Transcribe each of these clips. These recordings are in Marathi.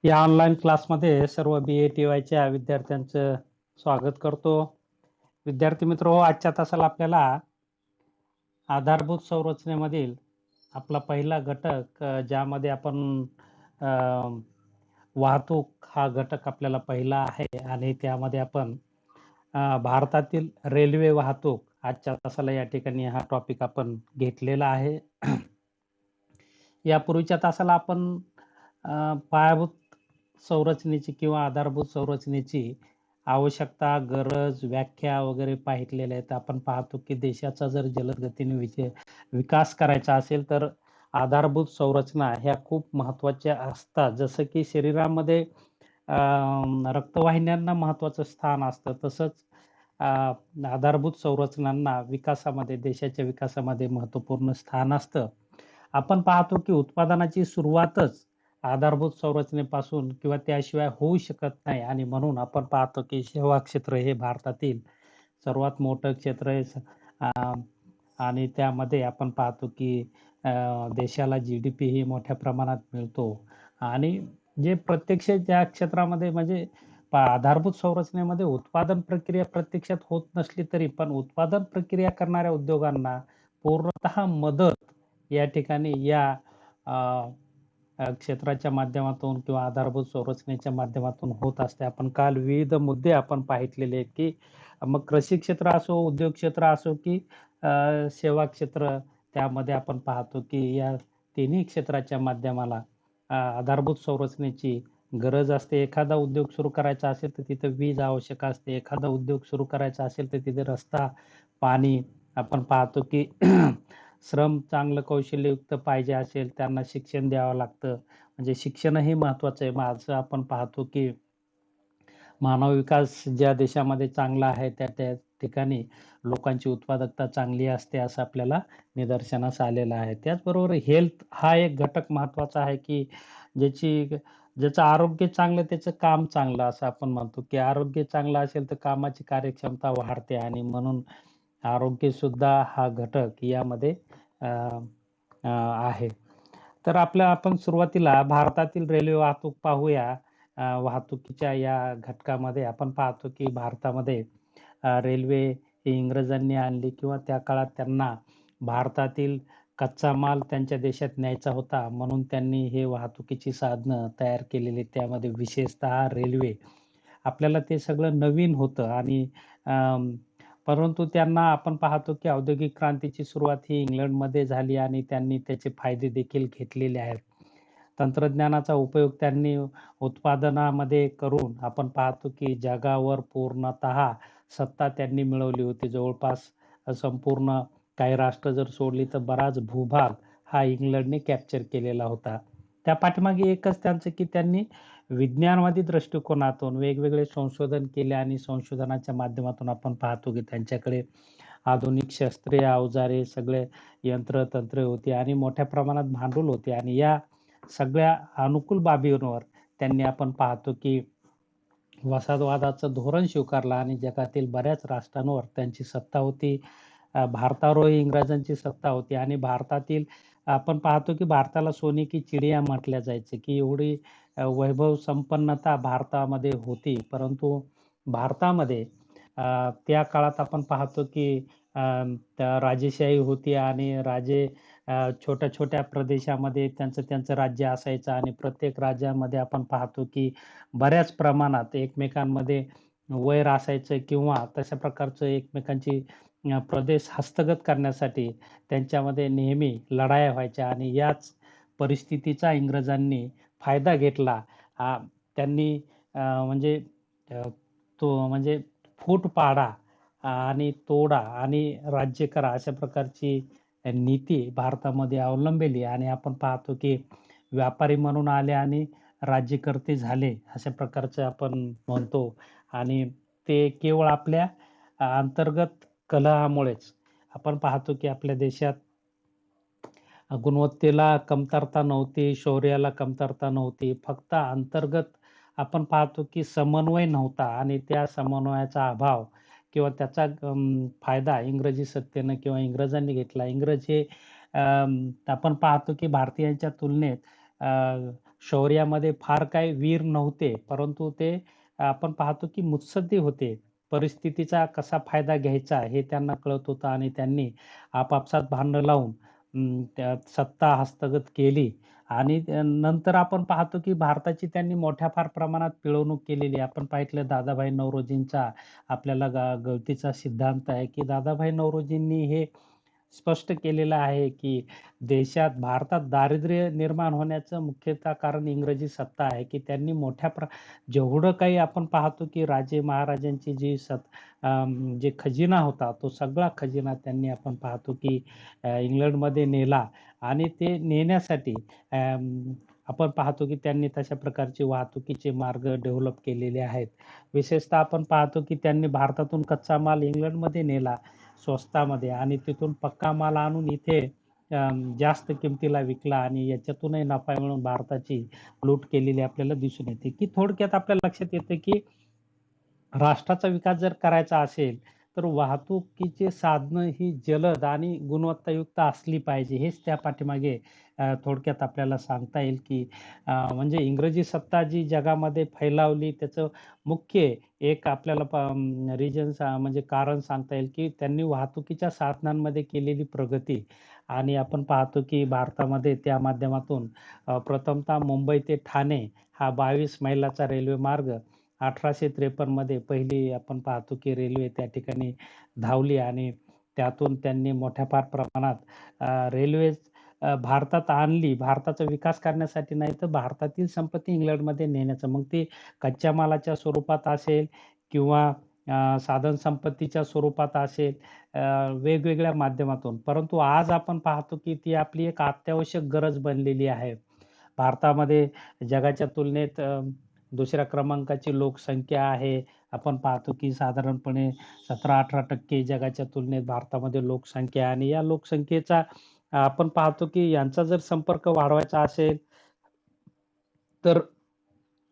या ऑनलाईन क्लासमध्ये सर्व BA-TYच्या विद्यार्थ्यांचं स्वागत करतो. विद्यार्थी मित्र आजच्या तासाला आपल्याला आधारभूत संरचनेमधील आपला पहिला घटक ज्यामध्ये आपण अ, वाहतूक हा घटक आपल्याला पहिला आहे आणि त्यामध्ये आपण भारतातील रेल्वे वाहतूक आजच्या तासाला या ठिकाणी हा टॉपिक आपण घेतलेला आहे. यापूर्वीच्या तासाला आपण पायाभूत संरचनेची किंवा आधारभूत संरचनेची आवश्यकता, गरज, व्याख्या वगैरे पाहितलेल्या आहेत. आपण पाहतो की देशाचा जर जलद गतीने विकास करायचा असेल तर आधारभूत संरचना ह्या खूप महत्त्वाच्या असतात. जसं की शरीरामध्ये रक्तवाहिन्यांना महत्त्वाचं स्थान असतं, तसंच आधारभूत संरचनांना विकासामध्ये, देशाच्या विकासामध्ये महत्त्वपूर्ण स्थान असतं. आपण पाहतो की उत्पादनाची सुरुवातच आधारभूत संरचनेपासून किंवा त्याशिवाय होऊ शकत नाही आणि म्हणून आपण पाहतो की सेवा क्षेत्र हे भारतातील सर्वात मोठं क्षेत्र आहे. आणि त्यामध्ये आपण पाहतो की देशाला GDP ही मोठ्या प्रमाणात मिळतो आणि जे प्रत्यक्ष त्या क्षेत्रामध्ये म्हणजे आधारभूत संरचनेमध्ये उत्पादन प्रक्रिया प्रत्यक्षात होत नसली तरी पण उत्पादन प्रक्रिया करणाऱ्या उद्योगांना पूर्णतः मदत या ठिकाणी या क्षेत्राच्या माध्यमातून किंवा आधारभूत संरचनेच्या माध्यमातून होत असते. आपण काल विविध मुद्दे आपण पाहितलेले आहेत की मग कृषी क्षेत्र असो, उद्योग क्षेत्र असो की सेवा क्षेत्र, त्यामध्ये आपण पाहतो की या तिन्ही क्षेत्राच्या माध्यमाला आधारभूत संरचनेची गरज असते. एखादा उद्योग सुरू करायचा असेल तर तिथं वीज आवश्यक असते. एखादा उद्योग सुरू करायचा असेल तर तिथे रस्ता, पाणी, आपण पाहतो की श्रम चांगलं कौशल्ययुक्त पाहिजे असेल, त्यांना शिक्षण द्यावं लागतं. म्हणजे शिक्षणही महत्त्वाचं आहे. आज आपण पाहतो की मानव विकास ज्या देशामध्ये चांगला आहे त्या ठिकाणी लोकांची उत्पादकता चांगली असते असं आपल्याला निदर्शनास आलेलं आहे. त्याचबरोबर हेल्थ हा एक घटक महत्त्वाचा आहे की ज्याचं आरोग्य चांगलं त्याचं काम चांगलं असं आपण म्हणतो की आरोग्य चांगलं असेल तर कामाची कार्यक्षमता वाढते आणि म्हणून आरोग्य सुद्धा हा घटक यामध्ये आहे. तर आपण सुरुवातीला भारतातील रेल्वे वाहतूक पाहूया. वाहतुकीच्या या घटकामध्ये आपण पाहतो की भारतामध्ये रेल्वे ही इंग्रजांनी आणली किंवा त्या काळात त्यांना भारतातील कच्चा माल त्यांच्या देशात न्यायचा होता म्हणून त्यांनी हे वाहतुकीची साधनं तयार केलेली. त्यामध्ये विशेषतः रेल्वे. आपल्याला ते सगळं नवीन होतं आणि परंतु त्यांना आपण पाहतो की औद्योगिक क्रांतीची सुरुवात ही इंग्लंडमध्ये झाली आणि त्यांनी त्याचे फायदे देखील घेतलेले आहेत. तंत्रज्ञानाचा उपयोग त्यांनी उत्पादनामध्ये करून आपण पाहतो की जगावर पूर्णतः सत्ता त्यांनी मिळवली होती. जवळपास संपूर्ण काही राष्ट्र जर सोडली तर बराच भूभाग हा इंग्लंडने कॅप्चर केलेला होता. त्या पाठीमागे एकच त्यांचं की त्यांनी विज्ञानवादी दृष्टिकोनातून वेगवेगळे संशोधन केले आणि संशोधनाच्या माध्यमातून आपण पाहतो की त्यांच्याकडे आधुनिक शस्त्रे, अवजारे, सगळे यंत्र-तंत्रे होती आणि मोठ्या प्रमाणात भांडवल होते आणि या सगळ्या अनुकूल बाबींवर त्यांनी आपण पाहतो की वसाहतवादाचं धोरण स्वीकारलं आणि जगातील बऱ्याच राष्ट्रांवर त्यांची सत्ता होती. भारतावरही इंग्रजांची सत्ता होती आणि भारतातील आपण पाहतो की भारताला सोने की चिडिया म्हटलं जायचं की एवढी वैभव संपन्नता भारतामध्ये होती. परंतु भारतामध्ये त्या काळात आपण पाहतो की राजेशाही होती आणि राजे छोट्या-छोट्या प्रदेशामध्ये त्यांचं राज्य असायचं आणि प्रत्येक राज्यामध्ये आपण पाहतो की बऱ्याच प्रमाणात एकमेकांमध्ये वैर असायचं किंवा तशा प्रकारचं एकमेकांची प्रदेश हस्तगत करण्यासाठी त्यांच्यामध्ये नेहमी लढाया व्हायच्या आणि याच परिस्थितीचा इंग्रजांनी फायदा घेतला. त्यांनी म्हणजे तो म्हणजे फूट पाडा आणि तोडा आणि राज्य करा अशा प्रकारची नीती भारतामध्ये अवलंबिली आणि आपण पाहतो की व्यापारी म्हणून आले आणि राज्यकर्ते झाले अशा प्रकारचं आपण म्हणतो आणि ते केवळ आपल्या अंतर्गत कलहामुळेच. आपण पाहतो की आपल्या देशात गुणवत्तेला कमतरता नव्हती, शौर्याला कमतरता नव्हती. फक्त अंतर्गत आपण पाहतो की समन्वय नव्हता आणि त्या समन्वयाचा अभाव किंवा त्याचा फायदा इंग्रजी सत्तेनं किंवा इंग्रजांनी घेतला. इंग्रज हे आपण पाहतो की भारतीयांच्या तुलनेत शौर्यामध्ये फार काही वीर नव्हते, परंतु ते आपण पाहतो की मुत्सद्दी होते. परिस्थितीचा कसा फायदा घ्यायचा हे त्यांना कळत होतं आणि त्यांनी आपापसात भांडणं लावून त्या सत्ता हस्तगत केली आणि नंतर आपण पाहतो की भारताची त्यांनी मोठ्या फार प्रमाणात पिळवणूक केलेली आहे. आपण पाहिलं दादाभाई नौरोजींचा आपल्याला गळतीचा सिद्धांत आहे, की दादाभाई नौरोजींनी हे स्पष्ट केलेलं आहे, की भारतात दारिद्र्य निर्माण होण्याचं मुख्यतः कारण इंग्रजी सत्ता आहे, की त्यांनी जेवढं काही आपण पाहतो, की राजे महाराजांची जे खजिना होता, तो सगळा खजिना त्यांनी आपण पाहतो, की इंग्लंडमध्ये नेला आणि ते नेण्यासाठी आपण पाहतो, की त्यांनी तशा प्रकारचे वाहतुकीचे मार्ग डेव्हलप केलेले आहेत. विशेषतः आपण पाहतो, की त्यांनी भारतातून कच्चा माल इंग्लंडमध्ये नेला स्वस्तामध्ये आणि तिथून पक्का माल आणून इथे जास्त किमतीला विकला आणि याच्यातूनही नफा मिळवून भारताची लूट केलेली आपल्याला दिसून येते, की थोडक्यात आपल्या लक्षात येतं, की राष्ट्राचा विकास जर करायचा असेल, तर वाहतुकीची साधनं ही जलद आणि गुणवत्तायुक्त असली पाहिजे. हेच त्या पाठीमागे थोडक्यात आपल्याला सांगता येईल, की म्हणजे इंग्रजी सत्ता जी जगामध्ये फैलावली त्याचं मुख्य एक आपल्याला म्हणजे कारण सांगता येईल, की त्यांनी वाहतुकीच्या साधनांमध्ये केलेली प्रगती आणि आपण पाहतो, की भारतामध्ये त्या माध्यमातून प्रथमतः मुंबई ते ठाणे हा 22 मैलाचा रेल्वे मार्ग 1853 मध्ये पहिली आपण पाहतो की रेल्वे त्या ठिकाणी धावली आणि त्यातून त्यांनी मोठ्या फार प्रमाणात रेल्वे भारतात आणली. भारताचा विकास करण्यासाठी नाही तर भारतातील संपत्ती इंग्लंडमध्ये नेण्याचं. मग ते कच्च्या मालाच्या स्वरूपात असेल किंवा साधन संपत्तीच्या स्वरूपात असेल वेगवेगळ्या माध्यमातून. परंतु आज आपण पाहतो की ती आपली एक अत्यावश्यक गरज बनलेली आहे. भारतामध्ये जगाच्या तुलनेत दुसऱ्या क्रमांकाची लोकसंख्या आहे. आपण पाहतो की साधारणपणे 17-18% जगाच्या तुलनेत भारतामध्ये लोकसंख्या आहे आणि या लोकसंख्येचा आपण पाहतो की यांचा जर संपर्क वाढवायचा असेल, तर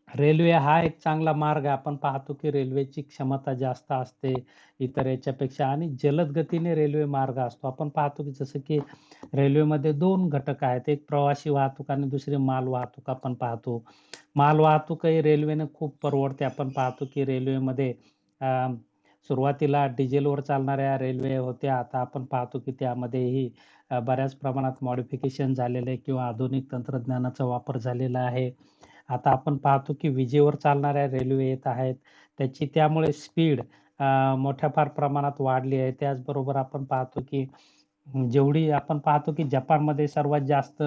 रेल्वे हा एक चांगला मार्ग आहे. आपण पाहतो की रेल्वेची क्षमता जास्त असते इतर याच्यापेक्षा आणि जलद गतीने रेल्वे मार्ग असतो. आपण पाहतो की जसं की रेल्वेमध्ये 2 घटक आहेत. एक प्रवासी वाहतूक आणि दुसरी माल वाहतूक आपण पाहतो. माल वाहतूकही रेल्वेने खूप परवडते. आपण पाहतो की रेल्वेमध्ये अ, सुरुवातीला डिझेलवर चालणाऱ्या रेल्वे होत्या. आता आपण पाहतो की त्यामध्येही बऱ्याच प्रमाणात मॉडिफिकेशन झालेलं आहे किंवा आधुनिक तंत्रज्ञानाचा वापर झालेला आहे. आता आपण पाहतो की विजेवर चालणाऱ्या रेल्वे येत आहेत. त्यामुळे स्पीड मोठ्या फार प्रमाणात वाढली आहे. त्याचबरोबर आपण पाहतो की जेवढी आपण पाहतो की जपानमध्ये सर्वात जास्त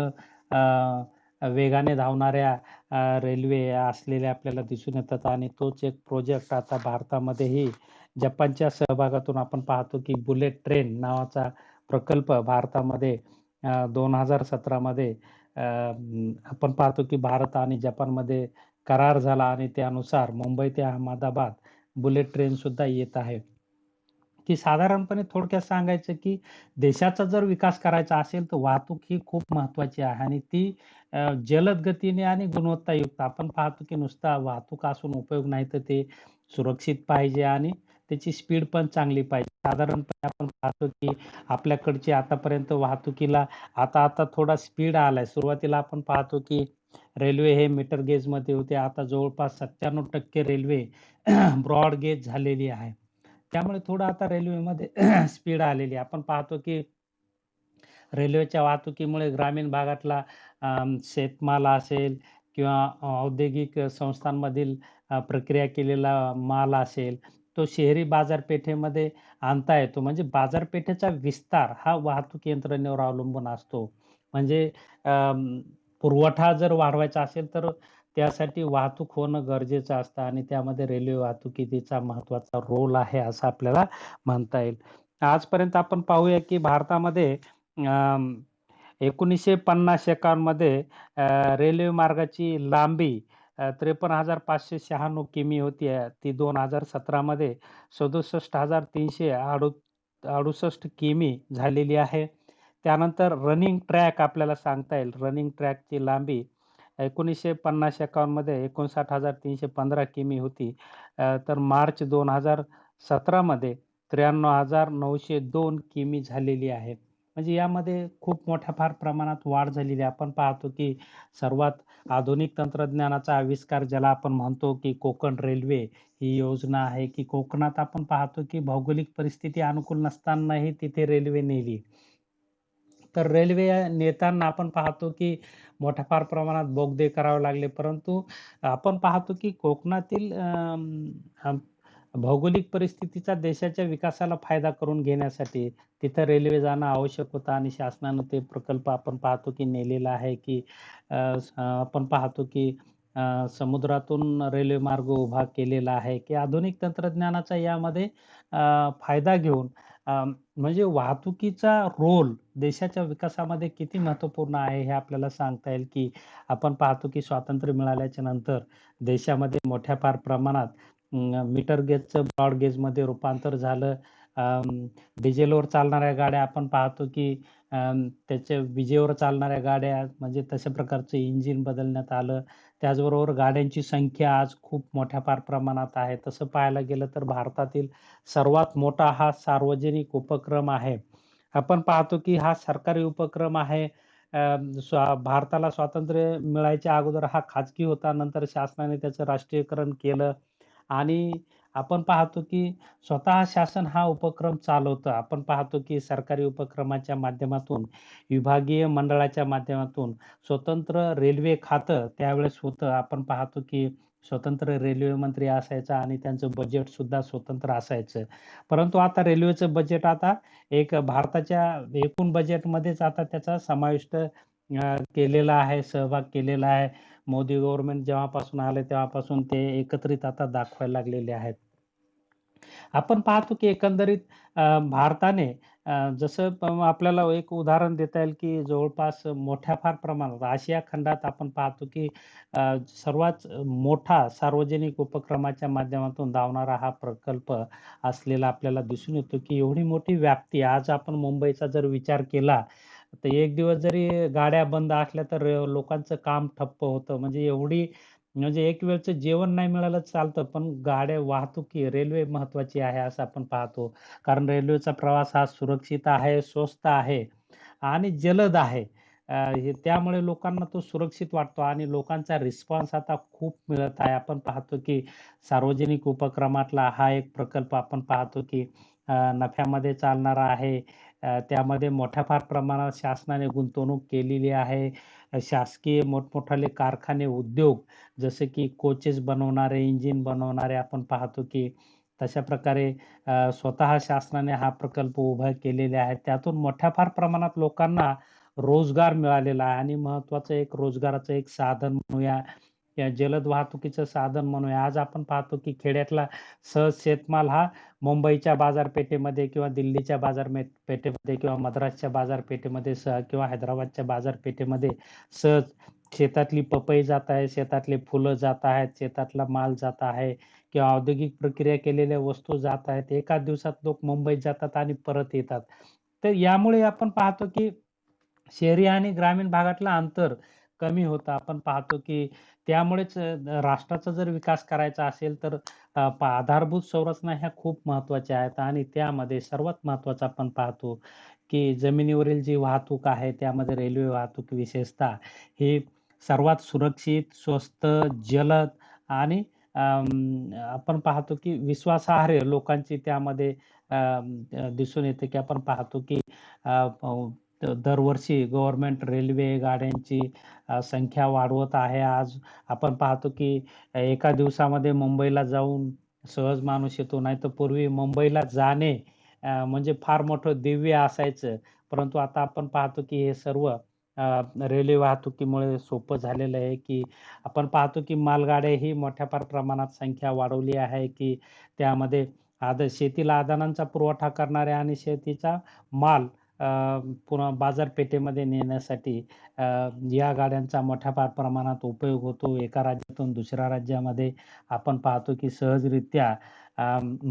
वेगाने धावणाऱ्या रेल्वे असलेल्या आपल्याला दिसून येतात आणि तोच एक प्रोजेक्ट आता भारतामध्येही जपानच्या सहभागातून आपण पाहतो की बुलेट ट्रेन नावाचा प्रकल्प भारतामध्ये 2017 मध्ये आपण पाहतो की भारत आणि जपानमध्ये करार झाला आणि त्यानुसार मुंबई ते अहमदाबाद बुलेट ट्रेन सुद्धा येत आहे. की साधारणपणे थोडक्यात सांगायचं की देशाचा जर विकास करायचा असेल, तर वाहतूक ही खूप महत्त्वाची आहे आणि ती जलद गतीने आणि गुणवत्तायुक्त आपण पाहतो की नुसता वाहतूक असून उपयोग नाही, तर ते सुरक्षित पाहिजे आणि त्याची स्पीड पण चांगली पाहिजे. साधारणपणे आपण पाहतो की आपल्याकडची आतापर्यंत वाहतुकीला आता थोडा स्पीड आलाय. सुरुवातीला आपण पाहतो की रेल्वे हे मीटर गेजमध्ये होते. आता जवळपास 97% रेल्वे ब्रॉड गेज झालेली आहे. त्यामुळे थोडं आता रेल्वेमध्ये स्पीड आलेली आहे. आपण पाहतो की रेल्वेच्या वाहतुकीमुळे ग्रामीण भागातला शेतमाल असेल किंवा औद्योगिक संस्थांमधील प्रक्रिया केलेला माल असेल, तो शहरी बाजारपेठेमध्ये आणता येतो. म्हणजे बाजारपेठेचा विस्तार हा वाहतूक यंत्रणेवर अवलंबून असतो. म्हणजे पुरवठा जर वाढवायचा असेल, तर त्यासाठी वाहतूक होणं गरजेचं असतं आणि त्यामध्ये रेल्वे वाहतुकीचा महत्त्वाचा रोल आहे, असं आपल्याला म्हणता येईल. आजपर्यंत आपण पाहूया की भारतामध्ये अं, 1950-51 मध्ये रेल्वे मार्गाची लांबी 53,596 किमी होती. ती 2017 मध्ये 67,368 किमी झालेली आहे. त्यानंतर रनिंग ट्रॅक आपल्याला सांगता येईल. रनिंग ट्रॅकची लांबी 1950-51 मध्ये 59,315 किमी होती. तर मार्च 2017 मध्ये 93,902 किमी झालेली आहे. म्हणजे यामध्ये खूप मोठ्या फार प्रमाणात वाढ झालेली आहे. आपण पाहतो की सर्वात आधुनिक तंत्रज्ञानाचा आविष्कार ज्याला आपण म्हणतो की कोकण रेल्वे ही योजना आहे, की कोकणात आपण पाहतो की भौगोलिक परिस्थिती अनुकूल नसतानाही तिथे रेल्वे नेली. तर रेल्वे नेताना आपण पाहतो की मोठ्या फार प्रमाणात बोगदे करावे लागले. परंतु आपण पाहतो की कोकणातील भौगोलिक परिस्थितीचा देशाच्या विकासाला फायदा करून घेण्यासाठी तिथं रेल्वे जाणं आवश्यक होतं आणि शासनानं ते प्रकल्प आपण पाहतो की नेलेला आहे, की आपण पाहतो की समुद्रातून रेल्वे मार्ग उभा केलेला आहे, की आधुनिक तंत्रज्ञानाचा यामध्ये फायदा घेऊन म्हणजे वाहतुकीचा रोल देशाच्या विकासामध्ये किती महत्त्वपूर्ण आहे हे आपल्याला सांगता येईल, की आपण पाहतो की स्वातंत्र्य मिळाल्याच्या नंतर देशामध्ये मोठ्या फार प्रमाणात मीटर गेजचं ब्रॉड गेजमध्ये रूपांतर झालं. डिझेलवर चालणाऱ्या गाड्या आपण पाहतो की त्याच्या विजेवर चालणाऱ्या गाड्या म्हणजे तशा प्रकारचं इंजिन बदलण्यात आलं. त्याचबरोबर गाड्यांची संख्या आज खूप मोठ्या फार प्रमाणात आहे. तसं पाहायला गेलं तर भारतातील सर्वात मोठा हा सार्वजनिक उपक्रम आहे. आपण पाहतो की हा सरकारी उपक्रम आहे. भारताला स्वातंत्र्य मिळायच्या अगोदर हा खाजगी होता. नंतर शासनाने त्याचं राष्ट्रीयकरण केलं आणि आपण पाहतो की स्वतः शासन हा उपक्रम चालवतं. आपण पाहतो की सरकारी उपक्रमाच्या माध्यमातून, विभागीय मंडळाच्या माध्यमातून स्वतंत्र रेल्वे खातं त्यावेळेस होतं. आपण पाहतो की स्वतंत्र रेल्वे मंत्री असायचा आणि त्यांचं बजेटसुद्धा स्वतंत्र असायचं. परंतु आता रेल्वेचं बजेट आता एक भारताच्या एकूण बजेटमध्येच आता त्याचा समाविष्ट केलेला आहे, सहभाग केलेला आहे. मोदी गव्हर्नमेंट जेव्हापासून आले तेव्हापासून ते एकत्रित आता दाखवायला लागलेले आहेत. आपण पाहतो की एकंदरीत भारताने जसं आपल्याला एक उदाहरण देता येईल की जवळपास मोठ्या फार प्रमाणात आशिया खंडात आपण पाहतो की सर्वात मोठा सार्वजनिक उपक्रमाच्या माध्यमातून धावणारा हा प्रकल्प असलेला आपल्याला दिसून येतो की एवढी मोठी व्याप्ती आज आपण मुंबईचा जर विचार केला, तर एक दिवस जरी गाड्या बंद असल्या तर लोकांचं काम ठप्प होतं. म्हणजे एक वेळचं जेवण नाही मिळालं चालतं, पण गाड्या वाहतुकी रेल्वे महत्त्वाची आहे असं आपण पाहतो. कारण रेल्वेचा प्रवास हा सुरक्षित आहे, स्वस्त आहे आणि जलद आहे. हे त्यामुळे लोकांना तो सुरक्षित वाटतो आणि लोकांचा रिस्पॉन्स आता खूप मिळत आहे. आपण पाहतो की सार्वजनिक उपक्रमातला हा एक प्रकल्प आपण पाहतो की नफ्यामध्ये चालणारा आहे. त्यामध्ये मोठ्या फार प्रमाणात शासनाने गुंतवणूक केलेली आहे. शासकीय मोठमोठाले कारखाने, उद्योग जसे की कोचेस बनवणारे, इंजिन बनवणारे आपण पाहतो की तशा प्रकारे स्वतः शासनाने हा प्रकल्प उभा केलेले आहेत. त्यातून मोठ्या फार प्रमाणात लोकांना रोजगार मिळालेला आहे आणि महत्त्वाचं एक रोजगाराचं एक साधन म्हणूया, या जलद वाहतुकीचं साधन म्हणूया. आज आपण पाहतो की खेड्यातला सहज शेतमाल हा मुंबईच्या बाजारपेठेमध्ये किंवा दिल्लीच्या पेठेमध्ये किंवा मद्रासच्या बाजारपेठेमध्ये किंवा हैदराबादच्या बाजारपेठेमध्ये सहज शेतातली पपई जात आहे, शेतातले फुलं जात आहेत, शेतातला माल जात आहे किंवा औद्योगिक प्रक्रिया केलेल्या वस्तू जात आहेत. एका दिवसात लोक मुंबईत जातात आणि परत येतात. तर यामुळे आपण पाहतो की शहरी आणि ग्रामीण भागातलं अंतर कमी होतं. आपण पाहतो की त्यामुळेच राष्ट्राचा जर विकास करायचा असेल तर आधारभूत संरचना ह्या खूप महत्त्वाच्या आहेत आणि त्यामध्ये सर्वात महत्त्वाचं आपण पाहतो की जमिनीवरील जी वाहतूक आहे त्यामध्ये रेल्वे वाहतूक विशेषतः ही सर्वात सुरक्षित, स्वस्त, जलद आणि आपण पाहतो की विश्वासार्ह लोकांची त्यामध्ये दिसून येते की आपण पाहतो की अ, दरवर्षी गव्हर्नमेंट रेल्वे गाड्यांची संख्या वाढवत आहे. आज आपण पाहतो की एका दिवसामध्ये मुंबईला जाऊन सहज माणूस येतो. नाहीतर पूर्वी मुंबईला जाणे म्हणजे फार मोठं दिव्य असायचं. परंतु आता आपण पाहतो की हे सर्व रेल्वे वाहतुकीमुळे सोपं झालेलं आहे, की आपण पाहतो की मालगाड्याही मोठ्या फार प्रमाणात संख्या वाढवली आहे, की त्यामध्ये शेतीला आदानांचा पुरवठा करणाऱ्या आणि शेतीचा माल अ, पुन्हा बाजारपेठेमध्ये नेण्यासाठी अ, या गाड्यांचा मोठ्या फार प्रमाणात उपयोग होतो. एका राज्यातून दुसऱ्या राज्यामध्ये आपण पाहतो की सहजरित्या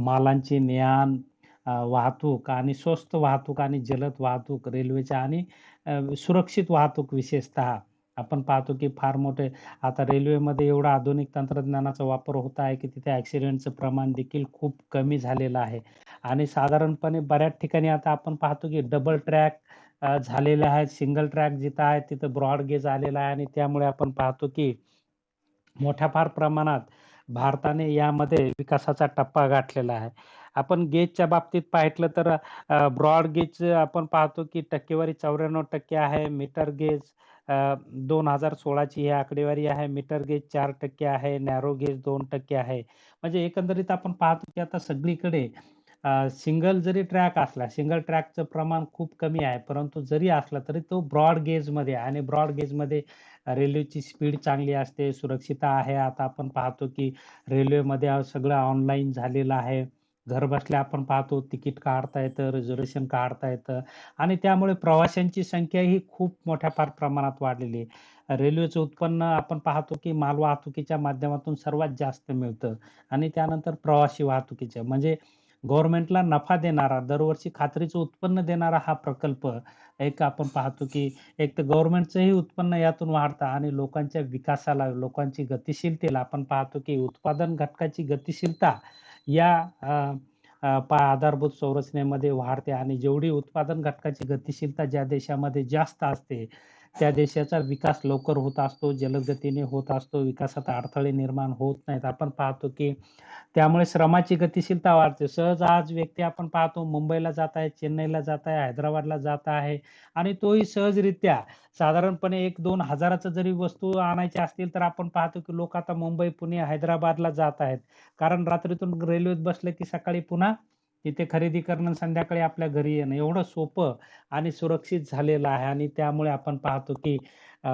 मालांची वाहतूक आणि स्वस्त वाहतूक आणि जलद वाहतूक रेल्वेच्या आणि सुरक्षित वाहतूक विशेषतः आपण पाहतो की फार मोठे आता रेल्वेमध्ये एवढा आधुनिक तंत्रज्ञानाचा वापर होत आहे की तिथे ॲक्सिडेंटचं प्रमाण देखील खूप कमी झालेलं आहे आणि साधारणपणे बऱ्याच ठिकाणी आता आपण पाहतो की डबल ट्रॅक झालेल्या आहेत. सिंगल ट्रॅक जिथं आहे तिथं ब्रॉड गेज आलेला आहे आणि त्यामुळे आपण पाहतो की मोठ्या फार प्रमाणात भारताने यामध्ये विकासाचा टप्पा गाठलेला आहे. आपण गेजच्या बाबतीत पाहितलं तर ब्रॉड गेज आपण पाहतो की टक्केवारी 94% आहे. मीटर गेज 2016 ची ही आकडेवारी आहे. मीटर गेज 4% आहे. नॅरो गेज 2% आहे. म्हणजे एकंदरीत आपण पाहतो की आता सगळीकडे सिंगल जरी ट्रॅक असला, सिंगल ट्रॅकचं प्रमाण खूप कमी आहे. परंतु जरी असला तरी तो ब्रॉड गेजमध्ये आणि ब्रॉड गेजमध्ये रेल्वेची स्पीड चांगली असते, सुरक्षितता आहे. आता आपण पाहतो की रेल्वेमध्ये सगळं ऑनलाईन झालेलं आहे. घरबसल्या आपण पाहतो तिकीट काढता येतं, रिझर्व्हेशन काढता येतं आणि त्यामुळे प्रवाशांची संख्या ही खूप मोठ्या फार प्रमाणात वाढलेली आहे. रेल्वेचं उत्पन्न आपण पाहतो की मालवाहतुकीच्या माध्यमातून सर्वात जास्त मिळतं आणि त्यानंतर प्रवासी वाहतुकीचं. म्हणजे गव्हर्नमेंटला नफा देणारा, दरवर्षी खात्रीचं उत्पन्न देणारा हा प्रकल्प एक आपण पाहतो की एक तर गव्हर्नमेंटचंही उत्पन्न यातून वाढतं आणि लोकांच्या विकासाला, लोकांची गतिशीलतेला आपण पाहतो की उत्पादन घटकाची गतिशीलता या अ, अ, आधारभूत संरचनेमध्ये वाढते आणि जेवढी उत्पादन घटकाची गतिशीलता ज्या देशामध्ये जास्त असते, त्या देशाचा विकास लवकर होत असतो, जलद गतीने होत असतो, विकासात अडथळे निर्माण होत नाहीत. आपण पाहतो की त्यामुळे श्रमाची गतिशीलता वाढते. सहज आज व्यक्ती आपण पाहतो मुंबईला जात आहे, चेन्नईला जात आहे, हैदराबादला जात आहे आणि तोही सहजरित्या साधारणपणे 1-2 हजाराचं जरी वस्तू आणायच्या असतील, तर आपण पाहतो की लोक आता मुंबई, पुणे, हैदराबादला जात आहेत. कारण रात्रीतून रेल्वेत बसले की सकाळी पुन्हा तिथे खरेदी करणं, संध्याकाळी आपल्या घरी येणं एवढं सोपं आणि सुरक्षित झालेलं आहे आणि त्यामुळे आपण पाहतो की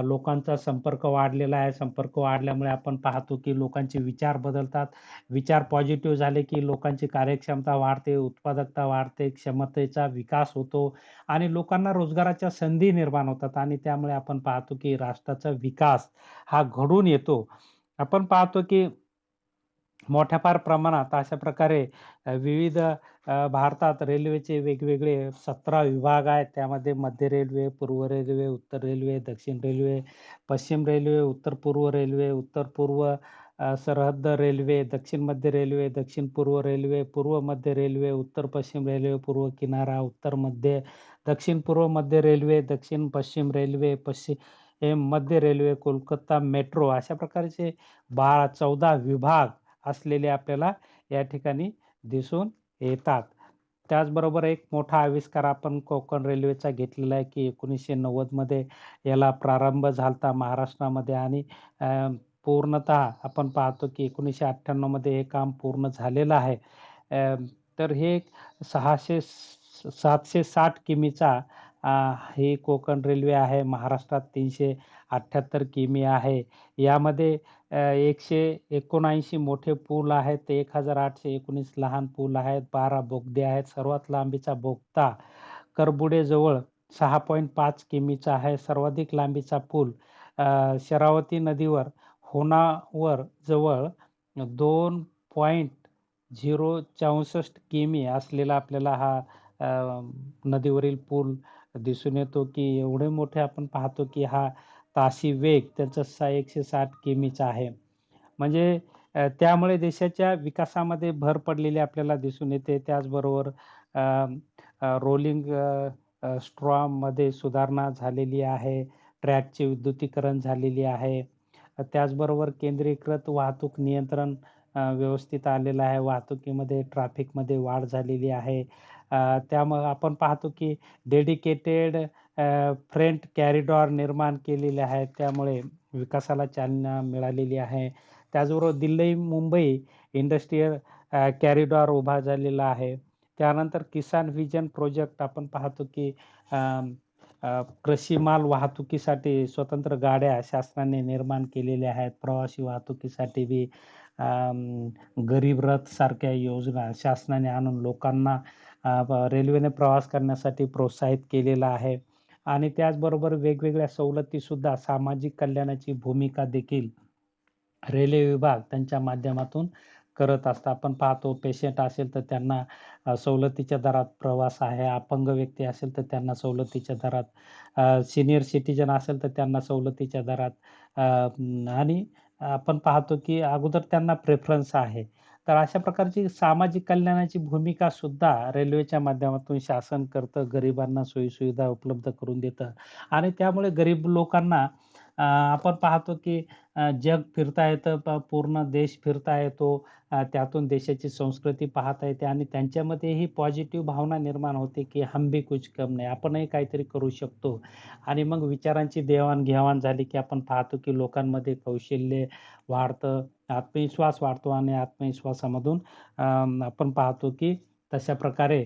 लोकांचा संपर्क वाढलेला आहे. संपर्क वाढल्यामुळे आपण पाहतो की लोकांचे विचार बदलतात. विचार पॉझिटिव्ह झाले की लोकांची कार्यक्षमता वाढते, उत्पादकता वाढते, क्षमतेचा विकास होतो आणि लोकांना रोजगाराच्या संधी निर्माण होतात आणि त्यामुळे आपण पाहतो की राष्ट्राचा विकास हा घडून येतो. आपण पाहतो की मोठ्या फार प्रमाणात अशा प्रकारे विविध भारतात रेल्वेचे वेगवेगळे 17 विभाग आहेत. त्यामध्ये मध्य रेल्वे, पूर्व रेल्वे, उत्तर रेल्वे, दक्षिण रेल्वे, पश्चिम रेल्वे, उत्तर-पूर्व रेल्वे, उत्तर-पूर्व सरहद्द रेल्वे, दक्षिण मध्य रेल्वे, दक्षिण पूर्व रेल्वे, पूर्व मध्य रेल्वे, उत्तर-पश्चिम रेल्वे, पूर्व किनारा, उत्तर मध्य, दक्षिण पूर्व मध्य रेल्वे, दक्षिण पश्चिम रेल्वे, पश्चिम मध्य रेल्वे, कोलकाता मेट्रो अशा प्रकारचे 14 विभाग असलेले आपल्याला या ठिकाणी दिसून येतात. त्याचबरोबर एक मोठा आविष्कार आपण कोकण रेल्वेचा घेतलेला आहे, की 1990 मध्ये याला प्रारंभ झालता महाराष्ट्रामध्ये आणि अ, पूर्णतः आपण पाहतो, की 1998 मध्ये हे काम पूर्ण झालेलं आहे. अ, तर हे 760 किमीचा अ, ही कोकण रेल्वे आहे. महाराष्ट्रात 378 किमी आहे. यामध्ये 179 मोठे पूल आहेत, 1819 लहान पूल आहेत, 12 बोगदे आहेत. सर्वात लांबीचा बोगदा करबुडेजवळ 6.5 किमीचा आहे. सर्वाधिक लांबीचा पूल शरावती नदीवर होनावर जवळ 2.064 किमी असलेला आपल्याला हा नदीवरील पूल दिसून येतो, की एवढे मोठे आपण पाहतो, की हा ताशी वेग त्याचा 160 किमीचा आहे. म्हणजे त्यामुळे देशाच्या विकासामध्ये भर पडलेली आपल्याला दिसून येते. त्याचबरोबर अ, रोलिंग स्ट्रॉममध्ये सुधारणा झालेली आहे. ट्रॅकचे विद्युतीकरण झालेली आहे. त्याचबरोबर केंद्रीकृत वाहतूक नियंत्रण व्यवस्थित आलेलं आहे. वाहतुकीमध्ये ट्रॅफिकमध्ये वाढ झालेली आहे. त्यामुळे आपण पाहतो की डेडिकेटेड फ्रेट कॉरिडॉर निर्माण केलेले आहेत. त्यामुळे विकासाला चालना मिळालेली आहे. त्याचबरोबर दिल्ली-मुंबई इंडस्ट्रियल कॉरिडॉर उभा झालेला आहे. त्यानंतर किसान व्हिजन प्रोजेक्ट आपण पाहतो की अ, अ, कृषी माल वाहतुकीसाठी स्वतंत्र गाड्या शासनाने निर्माण केलेल्या आहेत. प्रवासी वाहतुकीसाठी बी गरीब रथ सारख्या योजना शासनाने आणून लोकांना रेल्वेने प्रवास करण्यासाठी प्रोत्साहित केलेलं आहे. आणि त्याचबरोबर वेगवेगळ्या सवलतीसुद्धा सामाजिक कल्याणाची भूमिका देखील रेल्वे विभाग त्यांच्या माध्यमातून करत असतात. आपण पाहतो पेशंट असेल तर त्यांना सवलतीच्या दरात प्रवास आहे. अपंग व्यक्ती असेल तर त्यांना सवलतीच्या दरात, सीनियर सिटिझन असेल तर त्यांना सवलतीच्या दरात आणि आपण पाहतो की अगोदर त्यांना प्रेफरन्स आहे. तर अशा प्रकारची सामाजिक कल्याणाची भूमिका सुद्धा रेल्वेच्या माध्यमातून शासन करतं, गरिबांना सोयी-सुविधा उपलब्ध करून देतं आणि त्यामुळे गरीब लोकांना आपण पाहतो की जग फिरता येतं, पूर्ण देश फिरता येतो. त्यातून देशाची संस्कृती पाहता येते आणि त्यांच्यामध्येही पॉझिटिव्ह भावना निर्माण होते, की हम भी कुछ कम नहीं, आपणही काहीतरी करू शकतो. आणि मग विचारांची देवाण-घेवाण झाली, की आपण पाहतो, की लोकांमध्ये कौशल्य वाढतं, आत्मविश्वास वाढतो आणि आत्मविश्वासामधून आपण पाहतो, की तशा प्रकारे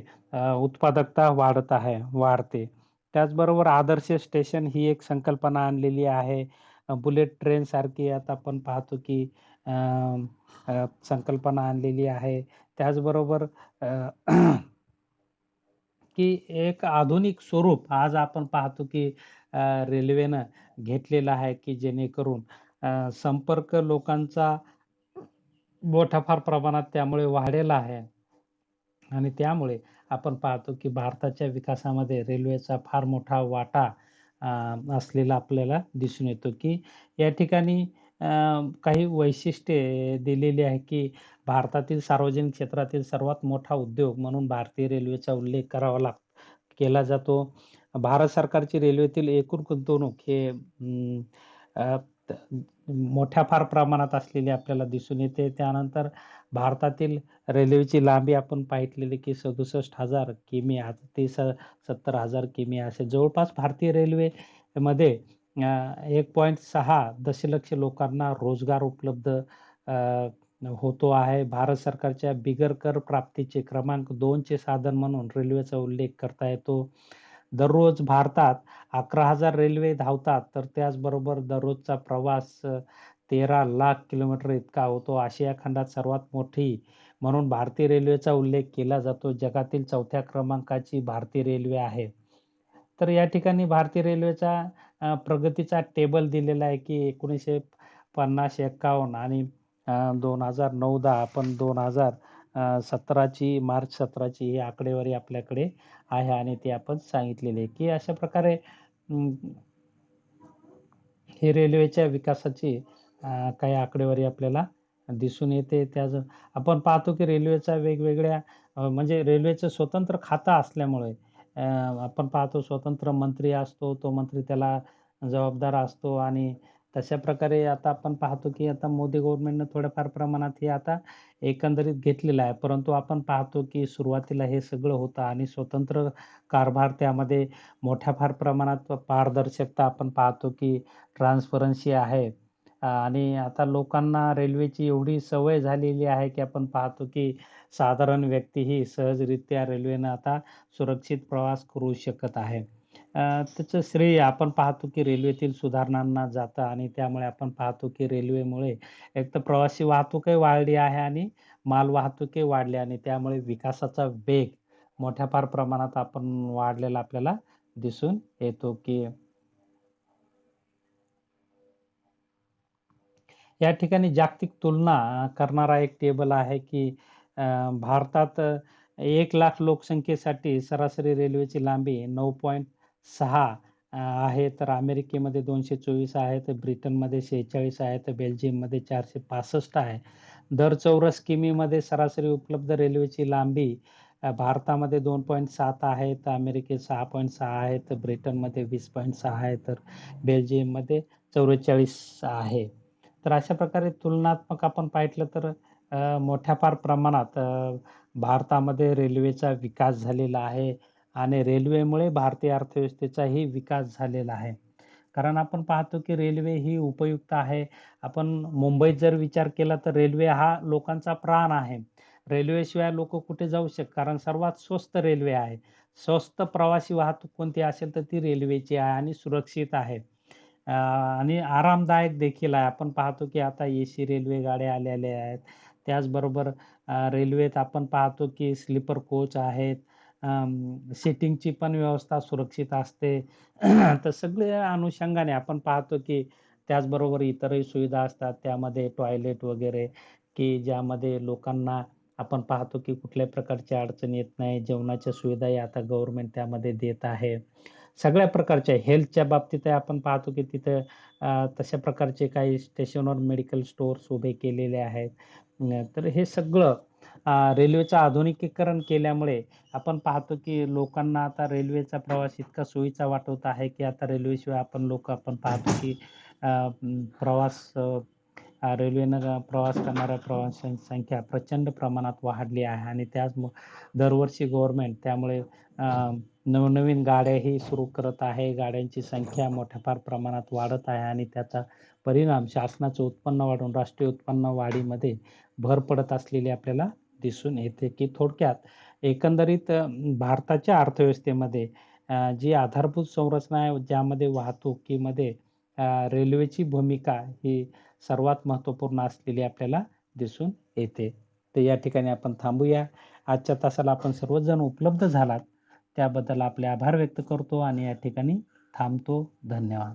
उत्पादकता वाढते. त्याचबरोबर आदर्श स्टेशन ही एक संकल्पना आणलेली आहे. बुलेट ट्रेनसारखी आता आपण पाहतो, की अ, संकल्पना आणलेली आहे. त्याचबरोबर अ, की एक आधुनिक स्वरूप आज आपण पाहतो, की रेल्वेनं घेतलेलं आहे, की जेणेकरून संपर्क लोकांचा मोठ्या फार प्रमाणात त्यामुळे वाढलेला आहे. आणि त्यामुळे आपण पाहतो, की भारताच्या विकासामध्ये रेल्वेचा फार मोठा वाटा अ, असलेला आपल्याला दिसून येतो, की या ठिकाणी अ, काही वैशिष्ट्ये दिलेली आहे, की भारतातील सार्वजनिक क्षेत्रातील सर्वात मोठा उद्योग म्हणून भारतीय रेल्वेचा उल्लेख केला जातो. भारत सरकारची रेल्वेतील एकूण गुंतवणूक हे अ, त मोठ्या फार प्रमाणात असलेली आपल्याला दिसून येते. त्यानंतर भारतातील रेल्वेची लांबी आपण पाहितलेली की 67,000 किमी आता ते 70,000 किमी असे जवळपास भारतीय रेल्वेमध्ये 1.6 दशलक्ष लोकांना रोजगार उपलब्ध होतो आहे. भारत सरकारच्या बिगर कर प्राप्तीचे क्रमांक 2 चे साधन म्हणून रेल्वेचा उल्लेख करता येतो. दररोज भारतात 11,000 रेल्वे धावतात, तर त्याचबरोबर दररोजचा प्रवास 13,00,000 किलोमीटर इतका होतो. आशिया खंडात सर्वात मोठी म्हणून भारतीय रेल्वेचा उल्लेख केला जातो. जगातील 4थ्या क्रमांकाची भारतीय रेल्वे आहे. तर या ठिकाणी भारतीय रेल्वेचा प्रगतीचा टेबल दिलेला आहे, की 1950-51 आणि 2009-10 आपण मार्च 17ची ही आकडेवारी आपल्याकडे आहे आणि ते आपण सांगितलेली आहे, की अशा प्रकारे ही रेल्वेच्या विकासाची काही आकडेवारी आपल्याला दिसून येते. आपण पाहतो की रेल्वेचा वेगवेगळ्या म्हणजे रेल्वेचं स्वतंत्र खातं असल्यामुळे आपण पाहतो स्वतंत्र मंत्री असतो. तो मंत्री त्याला जबाबदार असतो आणि तशा प्रकारे आता आपण पाहतो की आता मोदी गव्हर्नमेंटनं थोड्याफार प्रमाणात हे आता एकंदरीत घेतलेलं आहे. परंतु आपण पाहतो की सुरुवातीला हे सगळं होतं आणि स्वतंत्र कारभार त्यामध्ये मोठ्या फार प्रमाणात पारदर्शकता आपण पाहतो की ट्रान्सपरन्सी आहे. आणि आता लोकांना रेल्वेची एवढी सवय झालेली आहे, की आपण पाहतो की साधारण व्यक्तीही सहजरित्या रेल्वेनं आता सुरक्षित प्रवास करू शकत आहे. त्याचं श्रेय आपण पाहतो की रेल्वेतील सुधारणांना जातं आणि त्यामुळे आपण पाहतो की रेल्वेमुळे एक तर प्रवासी वाहतूकही वाढली आहे आणि मालवाहतूकही वाढली आणि त्यामुळे विकासाचा वेग मोठ्या फार प्रमाणात आपण वाढलेला आपल्याला दिसून येतो, की या ठिकाणी जागतिक तुलना करणारा एक टेबल आहे, की भारतात 1,00,000 लोकसंख्येसाठी सरासरी रेल्वेची लांबी 9.6 आहे. तर अमेरिकेमध्ये 224 आहे, तर ब्रिटनमध्ये 46 आहे, तर बेल्जियममध्ये 465 आहे. दर चौरस किमीमध्ये सरासरी उपलब्ध रेल्वेची लांबी भारतामध्ये 2.7 आहे, तर अमेरिकेत 6.6 आहे, तर ब्रिटनमध्ये 20.6 आहे, तर बेल्जियममध्ये 44 आहे. तर अशा प्रकारे तुलनात्मक आपण पाहिलं तर मोठ्या फार प्रमाणात भारतामध्ये रेल्वेचा विकास झालेला आहे आणि रेल्वेमुळे भारतीय अर्थव्यवस्थेचाही विकास झालेला आहे. कारण आपण पाहतो की रेल्वे ही उपयुक्त आहे. आपण मुंबईत जर विचार केला तर रेल्वे हा लोकांचा प्राण आहे. रेल्वेशिवाय लोकं कुठे जाऊ शकतात कारण सर्वात स्वस्त रेल्वे आहे. स्वस्त प्रवासी वाहतूक कोणती असेल तर ती रेल्वेची आहे आणि सुरक्षित आहे. आणि आरामदायक देखील आहे. आपण पाहतो की आता एसी रेल्वे गाड्या आलेल्या आहेत. त्याचबरोबर रेल्वेत आपण पाहतो की स्लीपर कोच आहेत. सीटिंगची पण व्यवस्था सुरक्षित असते. तर सगळ्या अनुषंगाने आपण पाहतो की त्याचबरोबर इतरही सुविधा असतात. त्यामध्ये टॉयलेट वगैरे की ज्यामध्ये लोकांना आपण पाहतो की कुठल्याही प्रकारची अडचण येत नाही. जेवणाच्या सुविधाही आता गव्हर्नमेंट त्यामध्ये देत आहे. सगळ्या प्रकारच्या हेल्थच्या बाबतीतही आपण पाहतो की तिथं तशा प्रकारचे काही स्टेशनवर मेडिकल स्टोअर्स उभे केलेले आहेत. तर हे सगळं रेल्वेचं आधुनिकीकरण केल्यामुळे आपण पाहतो की लोकांना आता रेल्वेचा प्रवास इतका सोयीचा वाटत आहे की आता रेल्वेशिवाय आपण पाहतो की प्रवास रेल्वेनं प्रवास करणाऱ्या प्रवाशांची संख्या प्रचंड प्रमाणात वाढली आहे आणि दरवर्षी गव्हर्नमेंट त्यामुळे नवनवीन गाड्याही सुरू करत आहे. गाड्यांची संख्या मोठ्या फार प्रमाणात वाढत आहे आणि त्याचा परिणाम शासनाचं उत्पन्न वाढून राष्ट्रीय उत्पन्न वाढीमध्ये भर पडत असलेली आपल्याला दिसून येते, की थोडक्यात एकंदरीत भारताच्या अर्थव्यवस्थेमध्ये जी आधारभूत संरचना आहे, ज्यामध्ये वाहतुकीमध्ये रेल्वेची भूमिका ही सर्वात महत्त्वपूर्ण असलेली आपल्याला दिसून येते. तर या ठिकाणी आपण थांबूया. आजच्या तासाला आपण सर्वजण उपलब्ध झालात त्याबद्दल आपले आभार व्यक्त करतो आणि या ठिकाणी थांबतो. धन्यवाद.